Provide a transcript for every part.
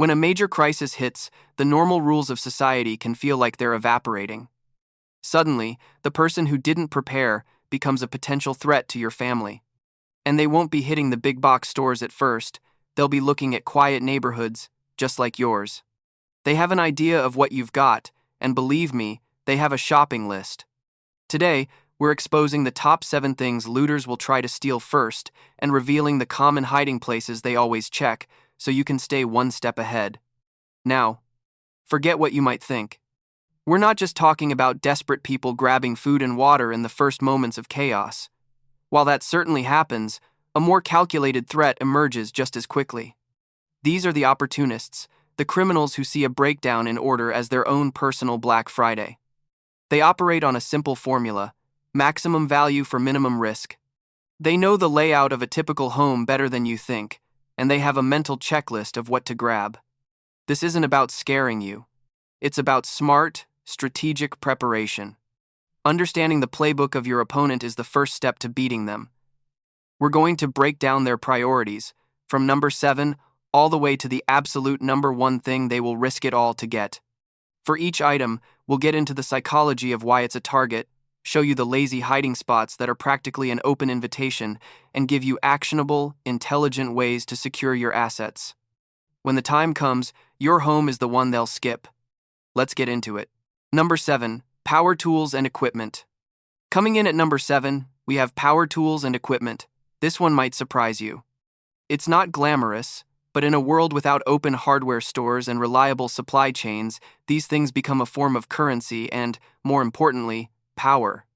When a major crisis hits, the normal rules of society can feel like they're evaporating. Suddenly, the person who didn't prepare becomes a potential threat to your family. And they won't be hitting the big box stores at first, they'll be looking at quiet neighborhoods, just like yours. They have an idea of what you've got, and believe me, they have a shopping list. Today, we're exposing the top 7 things looters will try to steal first and revealing the common hiding places they always check so you can stay one step ahead. Now, forget what you might think. We're not just talking about desperate people grabbing food and water in the first moments of chaos. While that certainly happens, a more calculated threat emerges just as quickly. These are the opportunists, the criminals who see a breakdown in order as their own personal Black Friday. They operate on a simple formula: maximum value for minimum risk. They know the layout of a typical home better than you think, and they have a mental checklist of what to grab. This isn't about scaring you. It's about smart, strategic preparation. Understanding the playbook of your opponent is the first step to beating them. We're going to break down their priorities, from number 7 all the way to the absolute number 1 thing they will risk it all to get. For each item, we'll get into the psychology of why it's a target, show you the lazy hiding spots that are practically an open invitation, and give you actionable, intelligent ways to secure your assets. When the time comes, your home is the one they'll skip. Let's get into it. Number 7, power tools and equipment. Coming in at number 7, we have power tools and equipment. This one might surprise you. It's not glamorous, but in a world without open hardware stores and reliable supply chains, these things become a form of currency and, more importantly, power.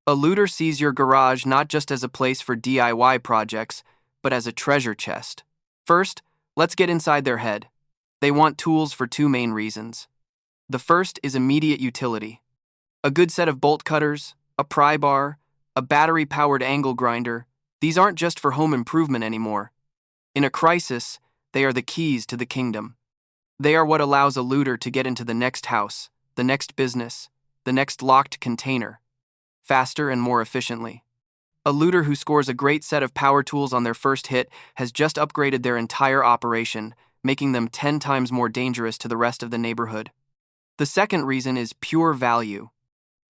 A looter sees your garage not just as a place for DIY projects, but as a treasure chest. First, let's get inside their head. They want tools for 2 main reasons. The first is immediate utility. A good set of bolt cutters, a pry bar, a battery-powered angle grinder, these aren't just for home improvement anymore. In a crisis, they are the keys to the kingdom. They are what allows a looter to get into the next house, the next business, the next locked container, faster and more efficiently. A looter who scores a great set of power tools on their first hit has just upgraded their entire operation, making them 10 times more dangerous to the rest of the neighborhood. The second reason is pure value.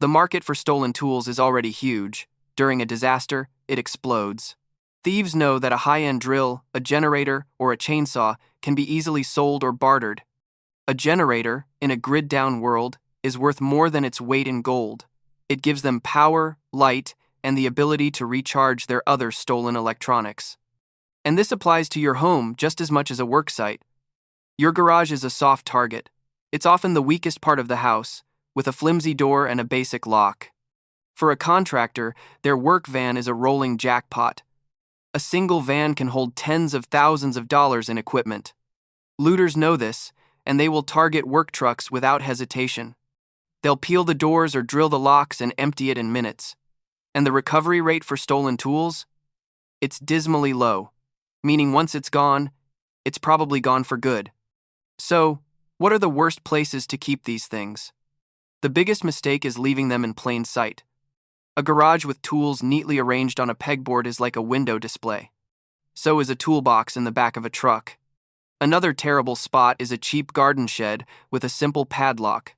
The market for stolen tools is already huge. During a disaster, it explodes. Thieves know that a high-end drill, a generator, or a chainsaw can be easily sold or bartered. A generator, in a grid-down world, is worth more than its weight in gold. It gives them power, light, and the ability to recharge their other stolen electronics. And this applies to your home just as much as a work site. Your garage is a soft target. It's often the weakest part of the house, with a flimsy door and a basic lock. For a contractor, their work van is a rolling jackpot. A single van can hold tens of thousands of dollars in equipment. Looters know this, and they will target work trucks without hesitation. They'll peel the doors or drill the locks and empty it in minutes. And the recovery rate for stolen tools? It's dismally low, meaning once it's gone, it's probably gone for good. So, what are the worst places to keep these things? The biggest mistake is leaving them in plain sight. A garage with tools neatly arranged on a pegboard is like a window display. So is a toolbox in the back of a truck. Another terrible spot is a cheap garden shed with a simple padlock.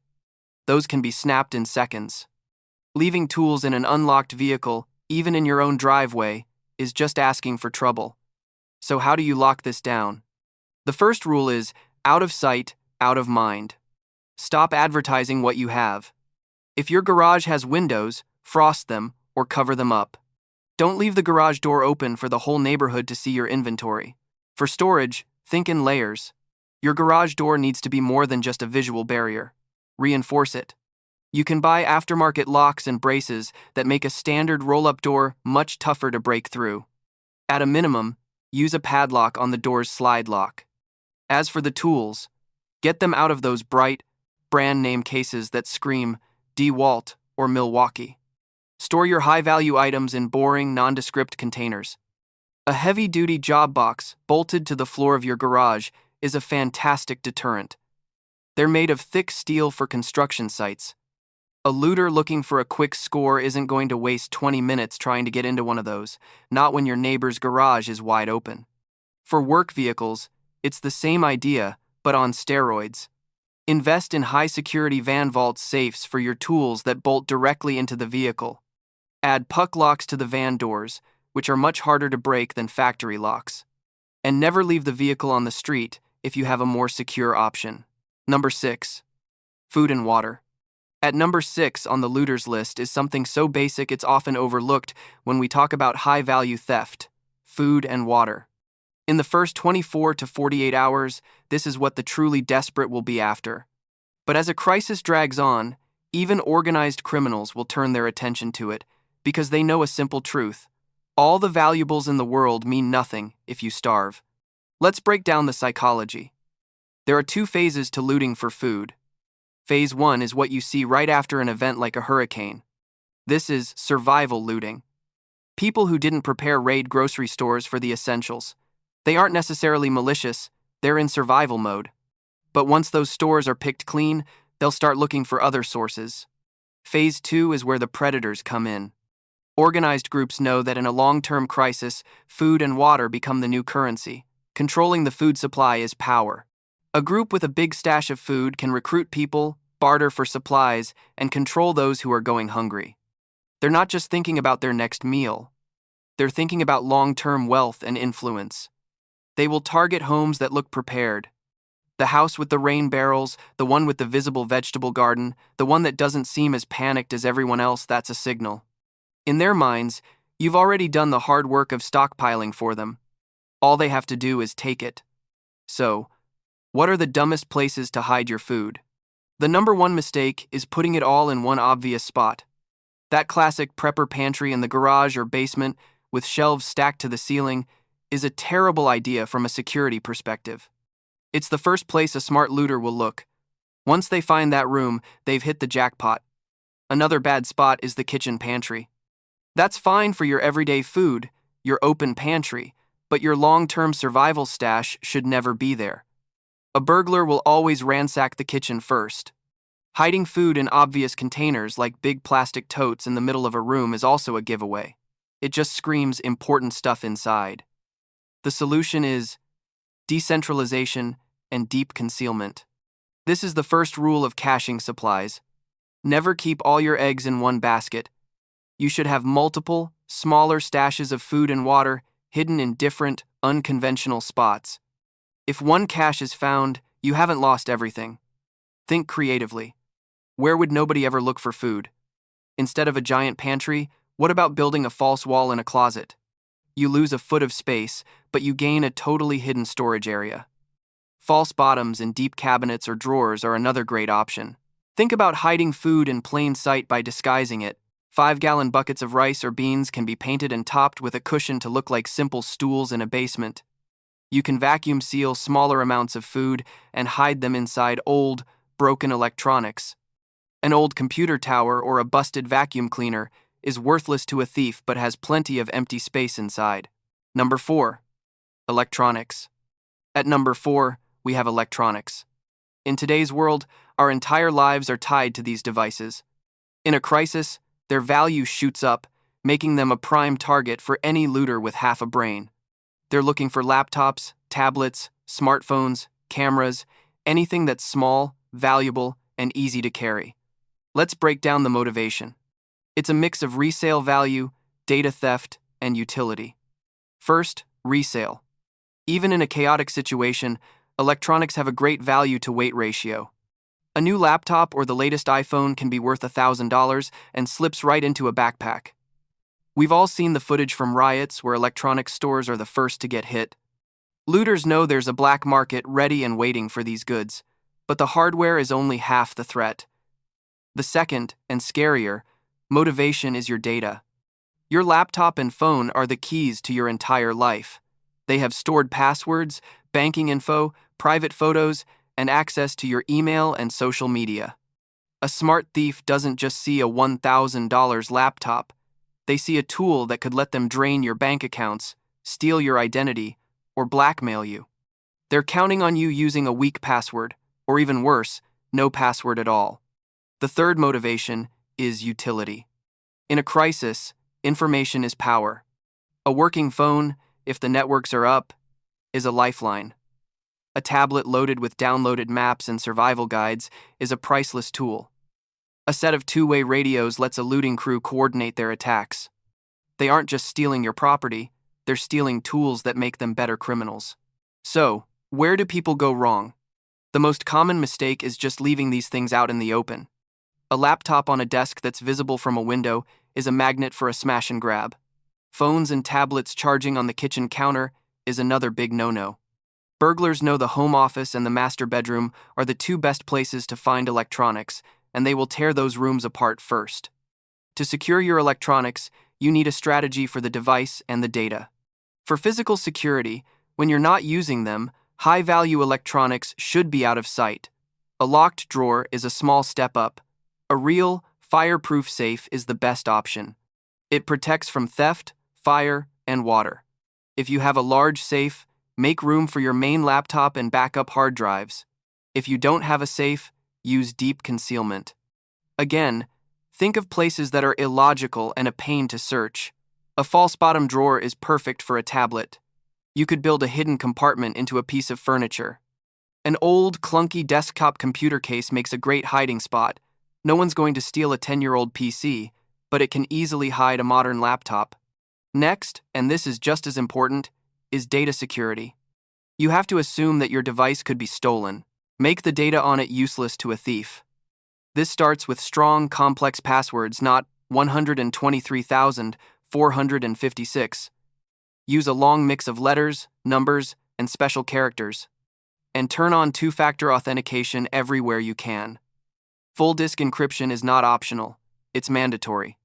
Those can be snapped in seconds. Leaving tools in an unlocked vehicle, even in your own driveway, is just asking for trouble. So how do you lock this down? The first rule is out of sight, out of mind. Stop advertising what you have. If your garage has windows, frost them or cover them up. Don't leave the garage door open for the whole neighborhood to see your inventory. For storage, think in layers. Your garage door needs to be more than just a visual barrier. Reinforce it. You can buy aftermarket locks and braces that make a standard roll-up door much tougher to break through. At a minimum, use a padlock on the door's slide lock. As for the tools, get them out of those bright, brand-name cases that scream DeWalt or Milwaukee. Store your high-value items in boring, nondescript containers. A heavy-duty job box bolted to the floor of your garage is a fantastic deterrent. They're made of thick steel for construction sites. A looter looking for a quick score isn't going to waste 20 minutes trying to get into one of those, not when your neighbor's garage is wide open. For work vehicles, it's the same idea, but on steroids. Invest in high-security van vault safes for your tools that bolt directly into the vehicle. Add puck locks to the van doors, which are much harder to break than factory locks. And never leave the vehicle on the street if you have a more secure option. Number 6. Food and water. At number 6 on the looters list is something so basic it's often overlooked when we talk about high-value theft: food and water. In the first 24 to 48 hours, this is what the truly desperate will be after. But as a crisis drags on, even organized criminals will turn their attention to it because they know a simple truth: all the valuables in the world mean nothing if you starve. Let's break down the psychology. There are 2 phases to looting for food. Phase 1 is what you see right after an event like a hurricane. This is survival looting. People who didn't prepare raid grocery stores for the essentials. They aren't necessarily malicious, they're in survival mode. But once those stores are picked clean, they'll start looking for other sources. Phase 2 is where the predators come in. Organized groups know that in a long-term crisis, food and water become the new currency. Controlling the food supply is power. A group with a big stash of food can recruit people, barter for supplies, and control those who are going hungry. They're not just thinking about their next meal. They're thinking about long-term wealth and influence. They will target homes that look prepared. The house with the rain barrels, the one with the visible vegetable garden, the one that doesn't seem as panicked as everyone else, that's a signal. In their minds, you've already done the hard work of stockpiling for them. All they have to do is take it. So, what are the dumbest places to hide your food? The number 1 mistake is putting it all in one obvious spot. That classic prepper pantry in the garage or basement with shelves stacked to the ceiling is a terrible idea from a security perspective. It's the first place a smart looter will look. Once they find that room, they've hit the jackpot. Another bad spot is the kitchen pantry. That's fine for your everyday food, your open pantry, but your long-term survival stash should never be there. A burglar will always ransack the kitchen first. Hiding food in obvious containers like big plastic totes in the middle of a room is also a giveaway. It just screams important stuff inside. The solution is decentralization and deep concealment. This is the first rule of caching supplies. Never keep all your eggs in one basket. You should have multiple, smaller stashes of food and water hidden in different, unconventional spots. If one cache is found, you haven't lost everything. Think creatively. Where would nobody ever look for food? Instead of a giant pantry, what about building a false wall in a closet? You lose a foot of space, but you gain a totally hidden storage area. False bottoms in deep cabinets or drawers are another great option. Think about hiding food in plain sight by disguising it. 5-gallon buckets of rice or beans can be painted and topped with a cushion to look like simple stools in a basement. You can vacuum seal smaller amounts of food and hide them inside old, broken electronics. An old computer tower or a busted vacuum cleaner is worthless to a thief but has plenty of empty space inside. Number 4. Electronics. At number 4, we have electronics. In today's world, our entire lives are tied to these devices. In a crisis, their value shoots up, making them a prime target for any looter with half a brain. They're looking for laptops, tablets, smartphones, cameras, anything that's small, valuable, and easy to carry. Let's break down the motivation. It's a mix of resale value, data theft, and utility. First, resale. Even in a chaotic situation, electronics have a great value-to-weight ratio. A new laptop or the latest iPhone can be worth $1,000 and slips right into a backpack. We've all seen the footage from riots where electronics stores are the first to get hit. Looters know there's a black market ready and waiting for these goods, but the hardware is only half the threat. The second, and scarier, motivation is your data. Your laptop and phone are the keys to your entire life. They have stored passwords, banking info, private photos, and access to your email and social media. A smart thief doesn't just see a $1,000 laptop. They see a tool that could let them drain your bank accounts, steal your identity, or blackmail you. They're counting on you using a weak password, or even worse, no password at all. The third motivation is utility. In a crisis, information is power. A working phone, if the networks are up, is a lifeline. A tablet loaded with downloaded maps and survival guides is a priceless tool. A set of two-way radios lets a looting crew coordinate their attacks. They aren't just stealing your property, they're stealing tools that make them better criminals. So, where do people go wrong? The most common mistake is just leaving these things out in the open. A laptop on a desk that's visible from a window is a magnet for a smash and grab. Phones and tablets charging on the kitchen counter is another big no-no. Burglars know the home office and the master bedroom are the two best places to find electronics, and they will tear those rooms apart first. To secure your electronics, you need a strategy for the device and the data. For physical security, when you're not using them, high-value electronics should be out of sight. A locked drawer is a small step up. A real, fireproof safe is the best option. It protects from theft, fire, and water. If you have a large safe, make room for your main laptop and backup hard drives. If you don't have a safe, use deep concealment. Again, think of places that are illogical and a pain to search. A false bottom drawer is perfect for a tablet. You could build a hidden compartment into a piece of furniture. An old, clunky desktop computer case makes a great hiding spot. No one's going to steal a 10-year-old PC, but it can easily hide a modern laptop. Next, and this is just as important, is data security. You have to assume that your device could be stolen. Make the data on it useless to a thief. This starts with strong, complex passwords, not 123,456. Use a long mix of letters, numbers, and special characters. And turn on two-factor authentication everywhere you can. Full disk encryption is not optional, it's mandatory.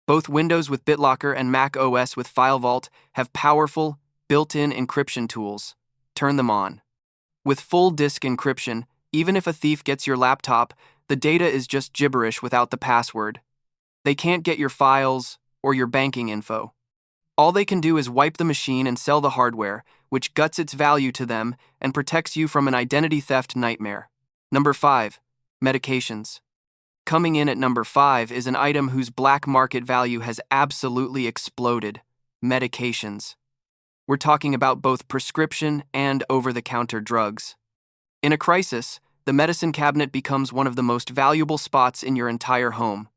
Both Windows with BitLocker and Mac OS with FileVault have powerful, built-in encryption tools. Turn them on. With full disk encryption, even if a thief gets your laptop, the data is just gibberish without the password. They can't get your files or your banking info. All they can do is wipe the machine and sell the hardware, which guts its value to them and protects you from an identity theft nightmare. Number 5. Medications. Coming in at number 5 is an item whose black market value has absolutely exploded: medications. We're talking about both prescription and over-the-counter drugs. In a crisis, the medicine cabinet becomes one of the most valuable spots in your entire home.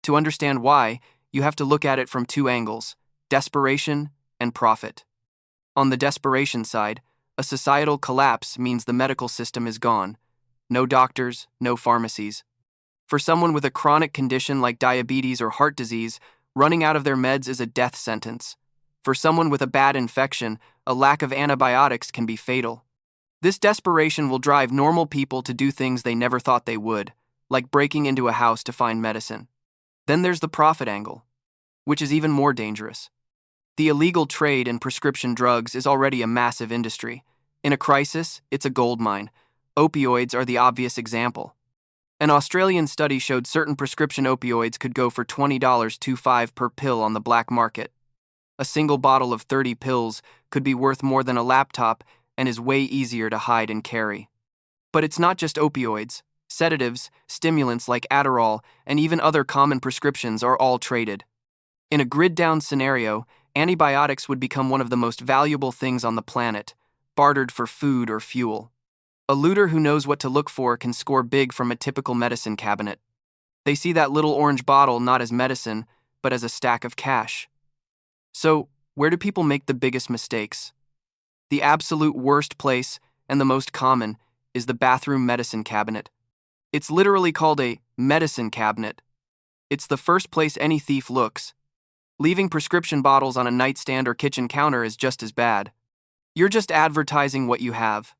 To understand why, you have to look at it from two angles: desperation and profit. On the desperation side, a societal collapse means the medical system is gone. No doctors, no pharmacies. For someone with a chronic condition like diabetes or heart disease, running out of their meds is a death sentence. For someone with a bad infection, a lack of antibiotics can be fatal. This desperation will drive normal people to do things they never thought they would, like breaking into a house to find medicine. Then there's the profit angle, which is even more dangerous. The illegal trade in prescription drugs is already a massive industry. In a crisis, it's a goldmine. Opioids are the obvious example. An Australian study showed certain prescription opioids could go for $20.25 per pill on the black market. A single bottle of 30 pills could be worth more than a laptop and is way easier to hide and carry. But it's not just opioids. Sedatives, stimulants like Adderall, and even other common prescriptions are all traded. In a grid-down scenario, antibiotics would become one of the most valuable things on the planet, bartered for food or fuel. A looter who knows what to look for can score big from a typical medicine cabinet. They see that little orange bottle not as medicine, but as a stack of cash. So, where do people make the biggest mistakes? The absolute worst place, and the most common, is the bathroom medicine cabinet. It's literally called a medicine cabinet. It's the first place any thief looks. Leaving prescription bottles on a nightstand or kitchen counter is just as bad. You're just advertising what you have.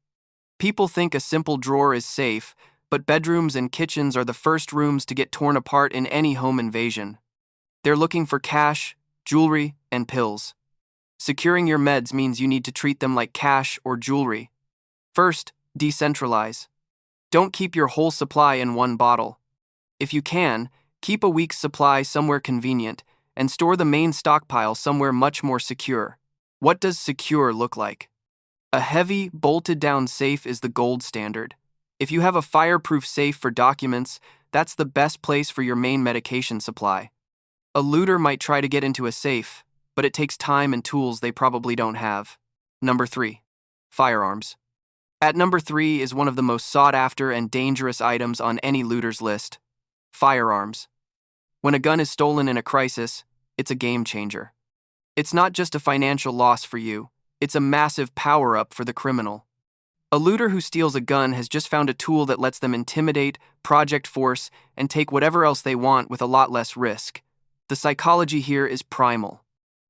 People think a simple drawer is safe, but bedrooms and kitchens are the first rooms to get torn apart in any home invasion. They're looking for cash, jewelry, and pills. Securing your meds means you need to treat them like cash or jewelry. First, decentralize. Don't keep your whole supply in one bottle. If you can, keep a week's supply somewhere convenient and store the main stockpile somewhere much more secure. What does secure look like? A heavy, bolted-down safe is the gold standard. If you have a fireproof safe for documents, that's the best place for your main medication supply. A looter might try to get into a safe, but it takes time and tools they probably don't have. Number 3. Firearms. At number 3 is one of the most sought-after and dangerous items on any looter's list: firearms. When a gun is stolen in a crisis, it's a game changer. It's not just a financial loss for you, it's a massive power-up for the criminal. A looter who steals a gun has just found a tool that lets them intimidate, project force, and take whatever else they want with a lot less risk. The psychology here is primal.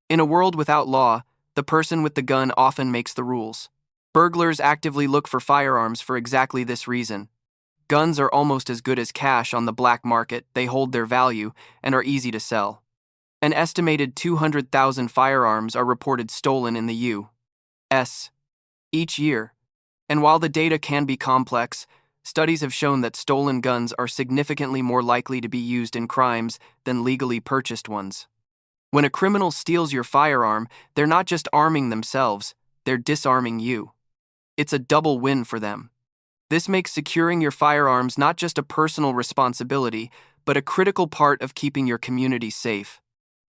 In a world without law, the person with the gun often makes the rules. Burglars actively look for firearms for exactly this reason. Guns are almost as good as cash on the black market, they hold their value, and are easy to sell. An estimated 200,000 firearms are reported stolen in the U.S. each year. And while the data can be complex, studies have shown that stolen guns are significantly more likely to be used in crimes than legally purchased ones. When a criminal steals your firearm, they're not just arming themselves, they're disarming you. It's a double win for them. This makes securing your firearms not just a personal responsibility, but a critical part of keeping your community safe.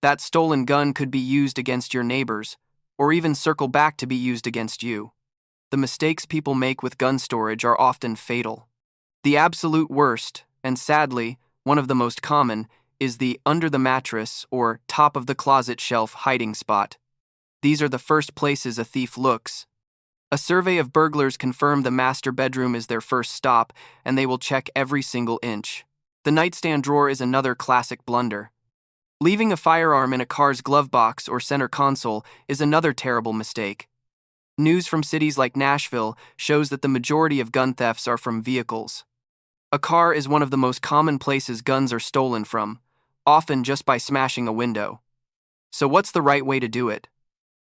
That stolen gun could be used against your neighbors, or even circle back to be used against you. The mistakes people make with gun storage are often fatal. The absolute worst, and sadly, one of the most common, is the under the mattress or top of the closet shelf hiding spot. These are the first places a thief looks. A survey of burglars confirmed the master bedroom is their first stop, and they will check every single inch. The nightstand drawer is another classic blunder. Leaving a firearm in a car's glove box or center console is another terrible mistake. News from cities like Nashville shows that the majority of gun thefts are from vehicles. A car is one of the most common places guns are stolen from, often just by smashing a window. So what's the right way to do it?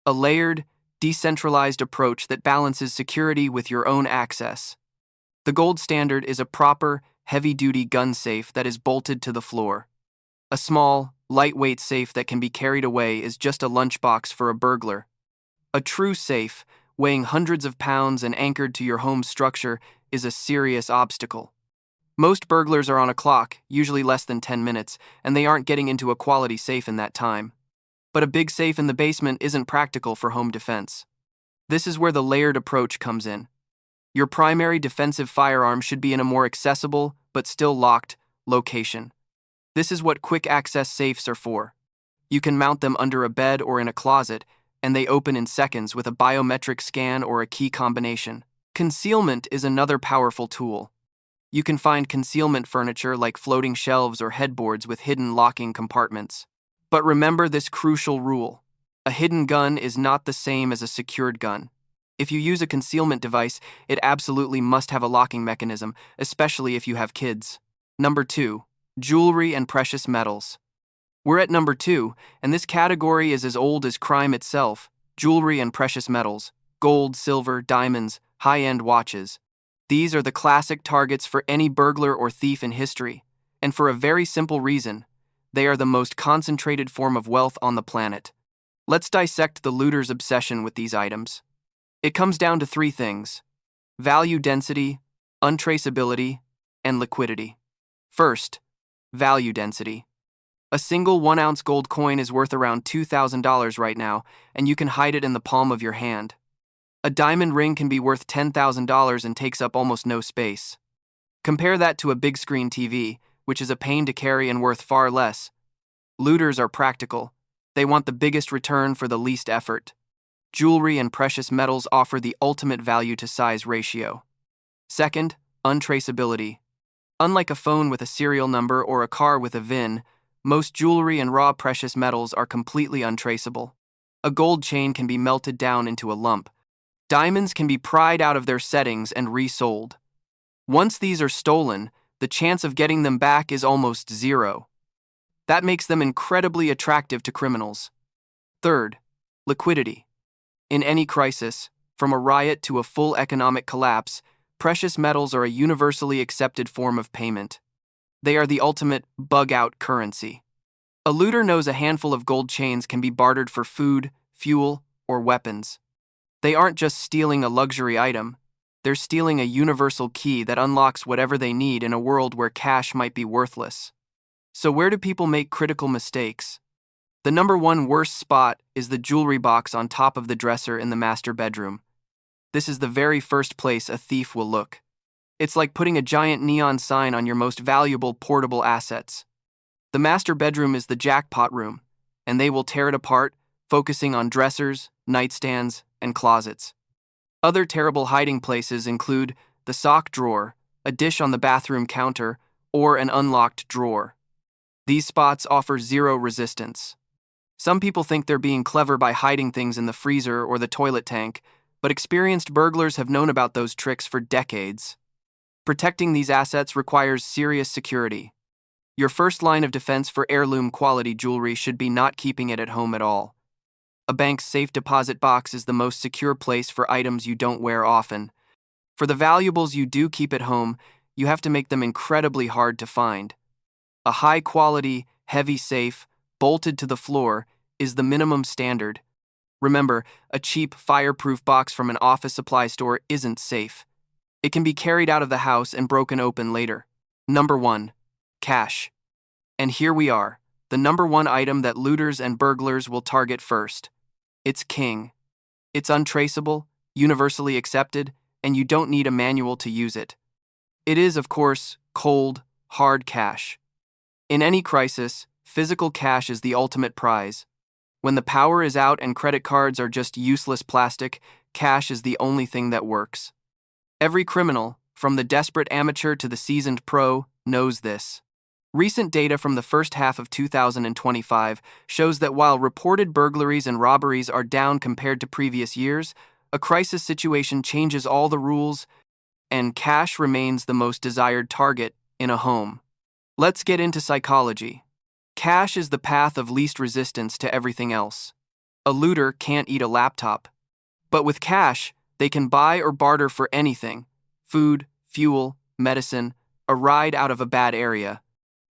A layered, decentralized approach that balances security with your own access. The gold standard is a proper, heavy-duty gun safe that is bolted to the floor. A small, lightweight safe that can be carried away is just a lunchbox for a burglar. A true safe, weighing hundreds of pounds and anchored to your home structure, is a serious obstacle. Most burglars are on a clock, usually less than 10 minutes, and they aren't getting into a quality safe in that time. But a big safe in the basement isn't practical for home defense. This is where the layered approach comes in. Your primary defensive firearm should be in a more accessible, but still locked, location. This is what quick access safes are for. You can mount them under a bed or in a closet, and they open in seconds with a biometric scan or a key combination. Concealment is another powerful tool. You can find concealment furniture like floating shelves or headboards with hidden locking compartments. But remember this crucial rule: a hidden gun is not the same as a secured gun. If you use a concealment device, it absolutely must have a locking mechanism, especially if you have kids. Number 2. Jewelry and precious metals. We're at number 2, and this category is as old as crime itself: jewelry and precious metals, gold, silver, diamonds, high-end watches. These are the classic targets for any burglar or thief in history, and for a very simple reason: they are the most concentrated form of wealth on the planet. Let's dissect the looter's obsession with these items. It comes down to 3 things: value density, untraceability, and liquidity. First, value density. A single 1-ounce gold coin is worth around $2,000 right now, and you can hide it in the palm of your hand. A diamond ring can be worth $10,000 and takes up almost no space. Compare that to a big screen TV, which is a pain to carry and worth far less. Looters are practical. They want the biggest return for the least effort. Jewelry and precious metals offer the ultimate value to size ratio. Second, untraceability. Unlike a phone with a serial number or a car with a VIN, most jewelry and raw precious metals are completely untraceable. A gold chain can be melted down into a lump. Diamonds can be pried out of their settings and resold. Once these are stolen, the chance of getting them back is almost zero. That makes them incredibly attractive to criminals. Third, liquidity. In any crisis, from a riot to a full economic collapse, precious metals are a universally accepted form of payment. They are the ultimate bug-out currency. A looter knows a handful of gold chains can be bartered for food, fuel, or weapons. They aren't just stealing a luxury item, they're stealing a universal key that unlocks whatever they need in a world where cash might be worthless. So where do people make critical mistakes? The number 1 worst spot is the jewelry box on top of the dresser in the master bedroom. this is the very first place a thief will look. It's like putting a giant neon sign on your most valuable portable assets. The master bedroom is the jackpot room, and they will tear it apart, focusing on dressers, nightstands, and closets. Other terrible hiding places include the sock drawer, a dish on the bathroom counter, or an unlocked drawer. These spots offer zero resistance. Some people think they're being clever by hiding things in the freezer or the toilet tank, but experienced burglars have known about those tricks for decades. Protecting these assets requires serious security. Your first line of defense for heirloom quality jewelry should be not keeping it at home at all. A bank's safe deposit box is the most secure place for items you don't wear often. For the valuables you do keep at home, you have to make them incredibly hard to find. A high-quality, heavy safe, bolted to the floor, is the minimum standard. Remember, a cheap, fireproof box from an office supply store isn't safe. It can be carried out of the house and broken open later. Number 1. Cash. And here we are, the number one item that looters and burglars will target first. It's king. It's untraceable, universally accepted, and you don't need a manual to use it. It is, of course, cold, hard cash. In any crisis, physical cash is the ultimate prize. When the power is out and credit cards are just useless plastic, cash is the only thing that works. Every criminal, from the desperate amateur to the seasoned pro, knows this. Recent data from the first half of 2025 shows that while reported burglaries and robberies are down compared to previous years, a crisis situation changes all the rules, and cash remains the most desired target in a home. Let's get into psychology. Cash is the path of least resistance to everything else. A looter can't eat a laptop. But with cash, they can buy or barter for anything: food, fuel, medicine, a ride out of a bad area.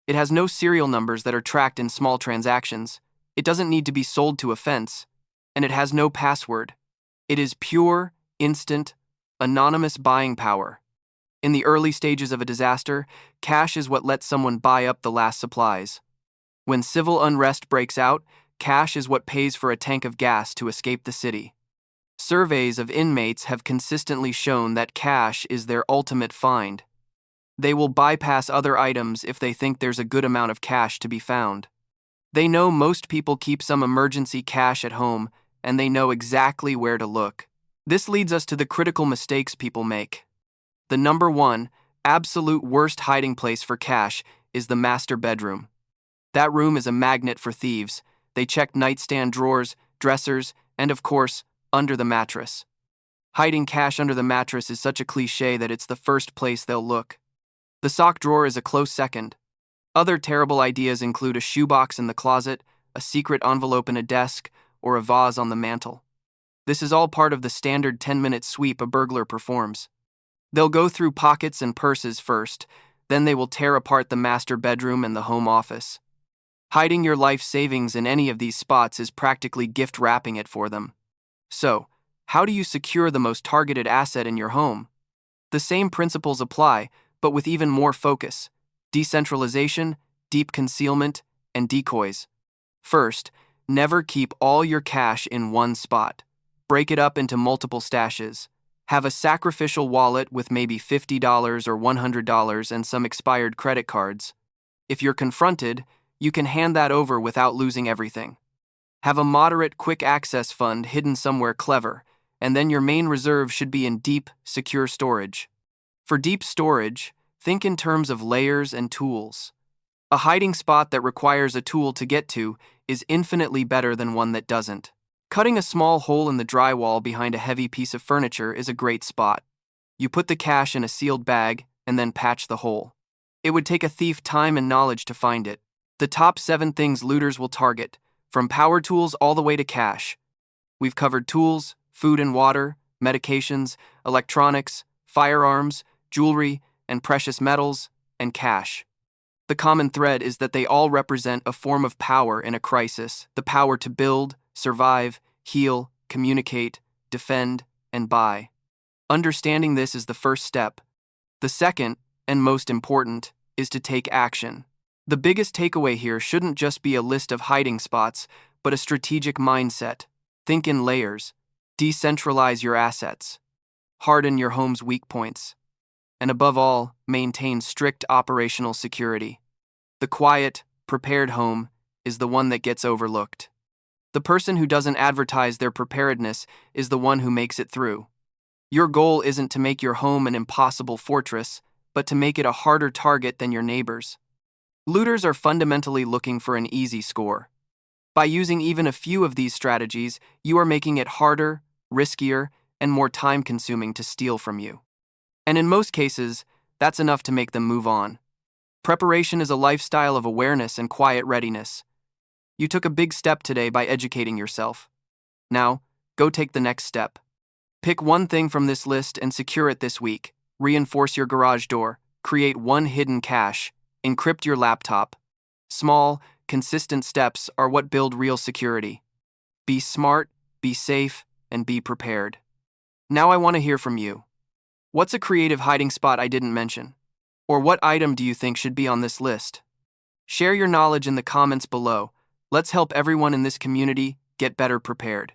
It has no serial numbers that are tracked in small transactions. It doesn't need to be sold to a fence. And it has no password. It is pure, instant, anonymous buying power. In the early stages of a disaster, cash is what lets someone buy up the last supplies. When civil unrest breaks out, cash is what pays for a tank of gas to escape the city. Surveys of inmates have consistently shown that cash is their ultimate find. They will bypass other items if they think there's a good amount of cash to be found. They know most people keep some emergency cash at home, and they know exactly where to look. This leads us to the critical mistakes people make. The number one, absolute worst hiding place for cash is the master bedroom. That room is a magnet for thieves. They check nightstand drawers, dressers, and of course, under the mattress. Hiding cash under the mattress is such a cliche that it's the first place they'll look. The sock drawer is a close second. Other terrible ideas include a shoebox in the closet, a secret envelope in a desk, or a vase on the mantel. This is all part of the standard 10-minute sweep a burglar performs. They'll go through pockets and purses first, then they will tear apart the master bedroom and the home office. Hiding your life savings in any of these spots is practically gift wrapping it for them. So, how do you secure the most targeted asset in your home? The same principles apply, but with even more focus: decentralization, deep concealment, and decoys. First, never keep all your cash in one spot. Break it up into multiple stashes. Have a sacrificial wallet with maybe $50 or $100 and some expired credit cards. If you're confronted, you can hand that over without losing everything. Have a moderate quick access fund hidden somewhere clever, and then your main reserve should be in deep, secure storage. For deep storage, think in terms of layers and tools. A hiding spot that requires a tool to get to is infinitely better than one that doesn't. Cutting a small hole in the drywall behind a heavy piece of furniture is a great spot. You put the cash in a sealed bag and then patch the hole. It would take a thief time and knowledge to find it. The top 7 things looters will target, from power tools all the way to cash. We've covered tools, food and water, medications, electronics, firearms, jewelry, and precious metals, and cash. The common thread is that they all represent a form of power in a crisis: the power to build, survive, heal, communicate, defend, and buy. Understanding this is the first step. The second, and most important, is to take action. The biggest takeaway here shouldn't just be a list of hiding spots, but a strategic mindset. Think in layers. Decentralize your assets. harden your home's weak points. And above all, maintain strict operational security. The quiet, prepared home is the one that gets overlooked. The person who doesn't advertise their preparedness is the one who makes it through. Your goal isn't to make your home an impossible fortress, but to make it a harder target than your neighbors. Looters are fundamentally looking for an easy score. By using even a few of these strategies, you are making it harder, riskier, and more time-consuming to steal from you. And in most cases, that's enough to make them move on. Preparation is a lifestyle of awareness and quiet readiness. You took a big step today by educating yourself. Now, go take the next step. Pick one thing from this list and secure it this week. Reinforce your garage door, create one hidden cache, encrypt your laptop. Small, consistent steps are what build real security. Be smart, be safe, and be prepared. Now I want to hear from you. What's a creative hiding spot I didn't mention? Or what item do you think should be on this list? Share your knowledge in the comments below. Let's help everyone in this community get better prepared.